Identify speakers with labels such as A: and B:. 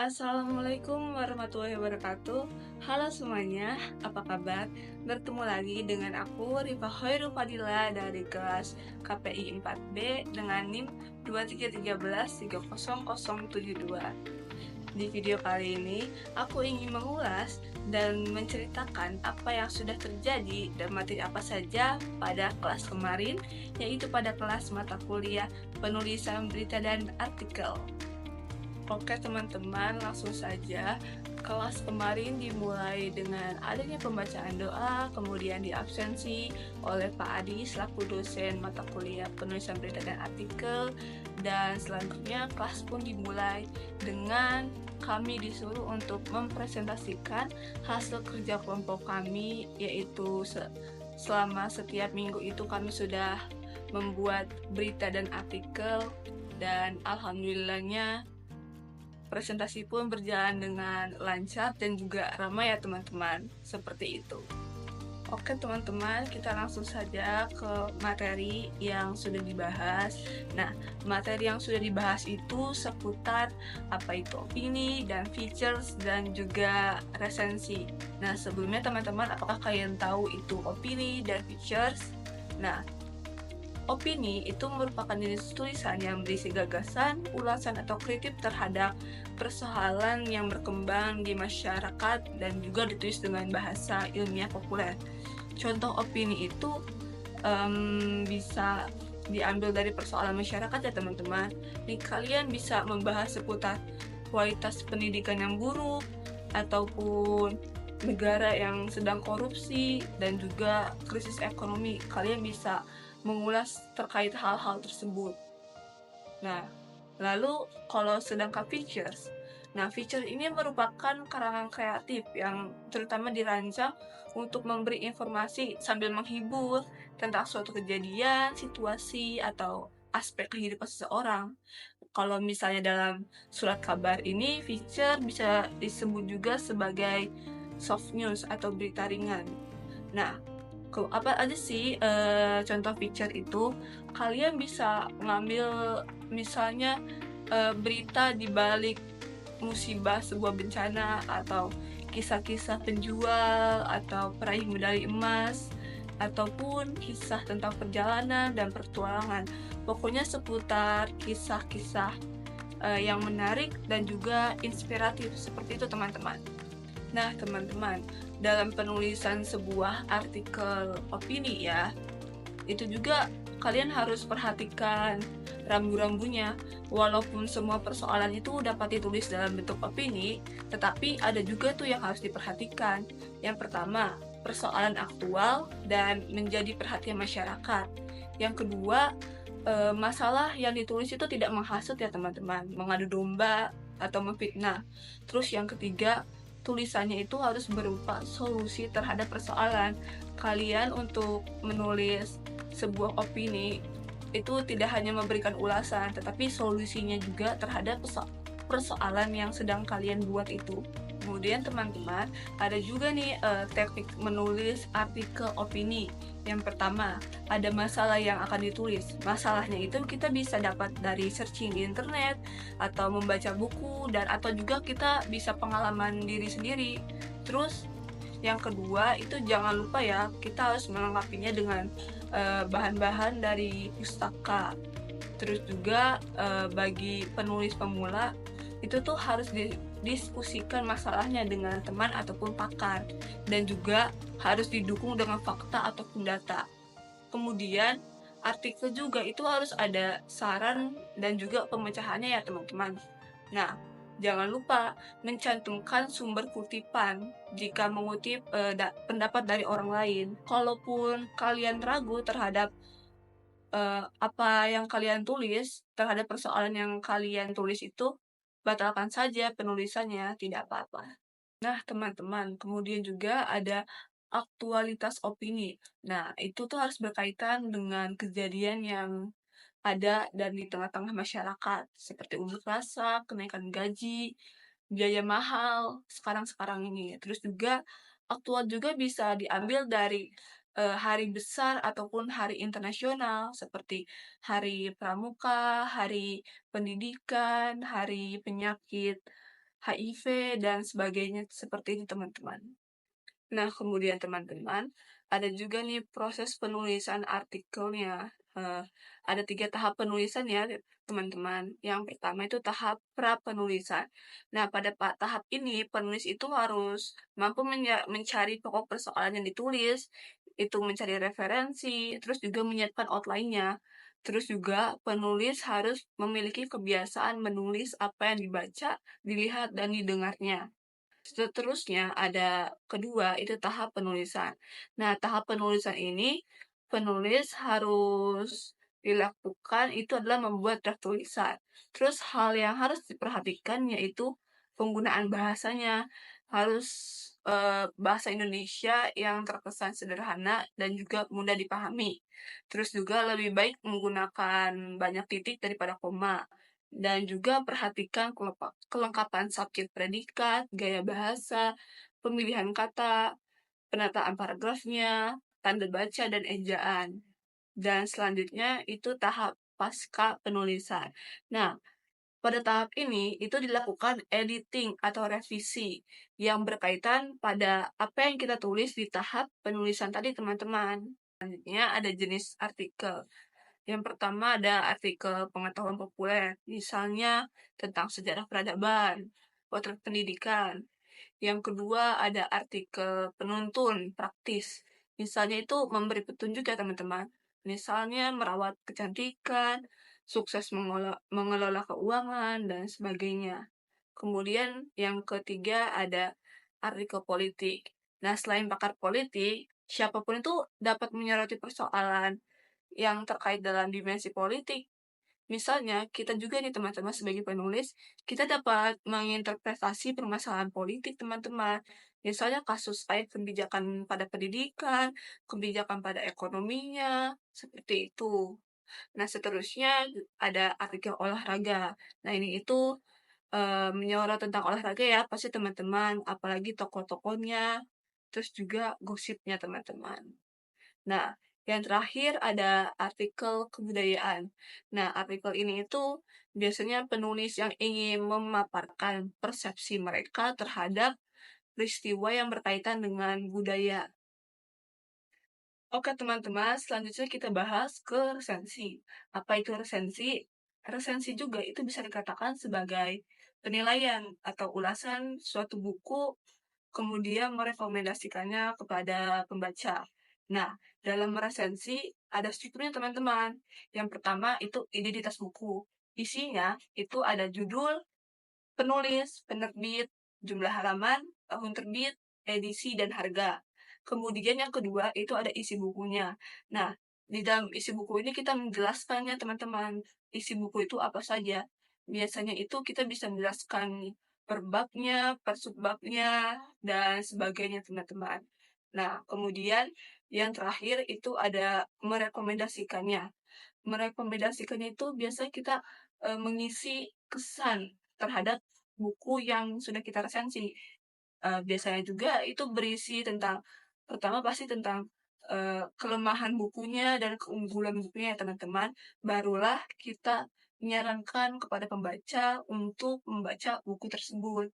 A: Assalamualaikum warahmatullahi wabarakatuh. Halo semuanya, apa kabar? Bertemu lagi dengan aku Rifa Khairul Fadila dari kelas KPI 4B dengan NIM 231330072. Di video kali ini, aku ingin mengulas dan menceritakan apa yang sudah terjadi dan materi apa saja pada kelas kemarin, yaitu pada kelas mata kuliah penulisan berita dan artikel. Oke teman-teman, langsung saja. Kelas kemarin dimulai dengan adanya pembacaan doa, kemudian diabsensi oleh Pak Adi selaku dosen mata kuliah penulisan berita dan artikel, dan selanjutnya kelas pun dimulai dengan kami disuruh untuk mempresentasikan hasil kerja kelompok kami, yaitu selama setiap minggu itu kami sudah membuat berita dan artikel, dan alhamdulillahnya presentasi pun berjalan dengan lancar dan juga ramai ya teman-teman, seperti itu. Oke teman-teman, kita langsung saja ke materi yang sudah dibahas. Nah, materi yang sudah dibahas itu seputar apa itu opini dan features dan juga resensi. Nah, sebelumnya teman-teman, apakah kalian tahu itu opini dan features? Nah, opini itu merupakan jenis tulisan yang berisi gagasan, ulasan, atau kritik terhadap persoalan yang berkembang di masyarakat dan juga ditulis dengan bahasa ilmiah populer. Contoh opini itu bisa diambil dari persoalan masyarakat ya teman-teman. Nih kalian bisa membahas seputar kualitas pendidikan yang buruk, ataupun negara yang sedang korupsi, dan juga krisis ekonomi. Kalian bisa mengulas terkait hal-hal tersebut. Nah, lalu kalau sedangkan features, feature ini merupakan karangan kreatif yang terutama dirancang untuk memberi informasi sambil menghibur tentang suatu kejadian, situasi, atau aspek kehidupan seseorang. Kalau misalnya dalam surat kabar ini, feature bisa disebut juga sebagai soft news atau berita ringan. Nah, apa aja sih contoh feature itu? Kalian bisa ngambil misalnya berita di balik musibah sebuah bencana, atau kisah-kisah penjual atau peraih medali emas, ataupun kisah tentang perjalanan dan pertualangan. Pokoknya seputar kisah-kisah yang menarik dan juga inspiratif, seperti itu teman-teman. Nah teman-teman, dalam penulisan sebuah artikel opini ya, itu juga kalian harus perhatikan rambu-rambunya. Walaupun semua persoalan itu dapat ditulis dalam bentuk opini, tetapi ada juga tuh yang harus diperhatikan. Yang pertama, persoalan aktual dan menjadi perhatian masyarakat. Yang kedua, masalah yang ditulis itu tidak menghasut ya teman-teman, mengadu domba atau memfitnah. Terus yang ketiga, tulisannya itu harus berupa solusi terhadap persoalan. Kalian untuk menulis sebuah opini itu tidak hanya memberikan ulasan, tetapi solusinya juga terhadap persoalan yang sedang kalian buat itu. Kemudian teman-teman, ada juga nih teknik menulis artikel opini. Yang pertama, ada masalah yang akan ditulis. Masalahnya itu kita bisa dapat dari searching di internet, atau membaca buku, dan atau juga kita bisa pengalaman diri sendiri. Terus yang kedua itu jangan lupa ya, kita harus melengkapinya dengan bahan-bahan dari pustaka. Terus juga bagi penulis pemula itu tuh harus didiskusikan masalahnya dengan teman ataupun pakar, dan juga harus didukung dengan fakta ataupun data. Kemudian artikel juga itu harus ada saran dan juga pemecahannya ya teman-teman. Nah, jangan lupa mencantumkan sumber kutipan jika mengutip pendapat dari orang lain. Kalaupun kalian ragu terhadap apa yang kalian tulis, terhadap persoalan yang kalian tulis itu, batalkan saja penulisannya, tidak apa-apa. Nah, teman-teman, kemudian juga ada aktualitas opini. Nah, itu tuh harus berkaitan dengan kejadian yang ada dan di tengah-tengah masyarakat, seperti unjuk rasa, kenaikan gaji, biaya mahal sekarang-sekarang ini. Terus juga aktual juga bisa diambil dari hari besar ataupun hari internasional, seperti hari pramuka, hari pendidikan, hari penyakit HIV, dan sebagainya seperti ini teman-teman. Nah, kemudian teman-teman, ada juga nih proses penulisan artikelnya. Ada 3 tahap penulisan ya, teman-teman. Yang pertama itu tahap pra-penulisan. Nah, pada tahap ini, penulis itu harus mampu mencari pokok persoalan yang ditulis, itu mencari referensi, terus juga menyiapkan outline-nya. Terus juga penulis harus memiliki kebiasaan menulis apa yang dibaca, dilihat, dan didengarnya. Seterusnya ada kedua, itu tahap penulisan. Nah, tahap penulisan ini penulis harus dilakukan itu adalah membuat draft tulisan. Terus hal yang harus diperhatikan yaitu penggunaan bahasanya. Harus bahasa Indonesia yang terkesan sederhana dan juga mudah dipahami. Terus juga lebih baik menggunakan banyak titik daripada koma. Dan juga perhatikan kelengkapan subjek predikat, gaya bahasa, pemilihan kata, penataan paragrafnya, tanda baca, dan ejaan. Dan selanjutnya itu tahap pasca penulisan. Nah, pada tahap ini itu dilakukan editing atau revisi yang berkaitan pada apa yang kita tulis di tahap penulisan tadi, teman-teman. Selanjutnya ada jenis artikel. Yang pertama ada artikel pengetahuan populer, misalnya tentang sejarah peradaban, potret pendidikan. Yang kedua ada artikel penuntun praktis, misalnya itu memberi petunjuk ya teman-teman. Misalnya merawat kecantikan, sukses mengelola keuangan, dan sebagainya. Kemudian yang ketiga ada artikel politik. Nah, selain pakar politik, siapapun itu dapat menyoroti persoalan yang terkait dalam dimensi politik. Misalnya, kita juga nih teman-teman sebagai penulis, kita dapat menginterpretasi permasalahan politik teman-teman. Misalnya kasus kayak kebijakan pada pendidikan, kebijakan pada ekonominya, seperti itu. Nah, seterusnya ada artikel olahraga. Nah, ini itu menyorot tentang olahraga ya, pasti teman-teman, apalagi tokoh-tokohnya, terus juga gosipnya teman-teman. Nah, yang terakhir ada artikel kebudayaan. Nah, artikel ini itu biasanya penulis yang ingin memaparkan persepsi mereka terhadap peristiwa yang berkaitan dengan budaya. Oke teman-teman, selanjutnya kita bahas ke resensi. Apa itu resensi? Resensi juga itu bisa dikatakan sebagai penilaian atau ulasan suatu buku, kemudian merekomendasikannya kepada pembaca. Nah, dalam resensi ada strukturnya teman-teman. Yang pertama itu identitas buku. Isinya itu ada judul, penulis, penerbit, jumlah halaman, tahun terbit, edisi, dan harga. Kemudian yang kedua itu ada isi bukunya. Nah, di dalam isi buku ini kita menjelaskannya teman-teman. Isi buku itu apa saja. Biasanya itu kita bisa menjelaskan per babnya, per subbabnya, dan sebagainya teman-teman. Nah, kemudian yang terakhir itu ada merekomendasikannya. Merekomendasikannya itu biasanya kita mengisi kesan terhadap buku yang sudah kita resensi. Biasanya juga itu berisi tentang, pertama pasti tentang kelemahan bukunya dan keunggulan bukunya ya teman-teman. Barulah kita menyarankan kepada pembaca untuk membaca buku tersebut.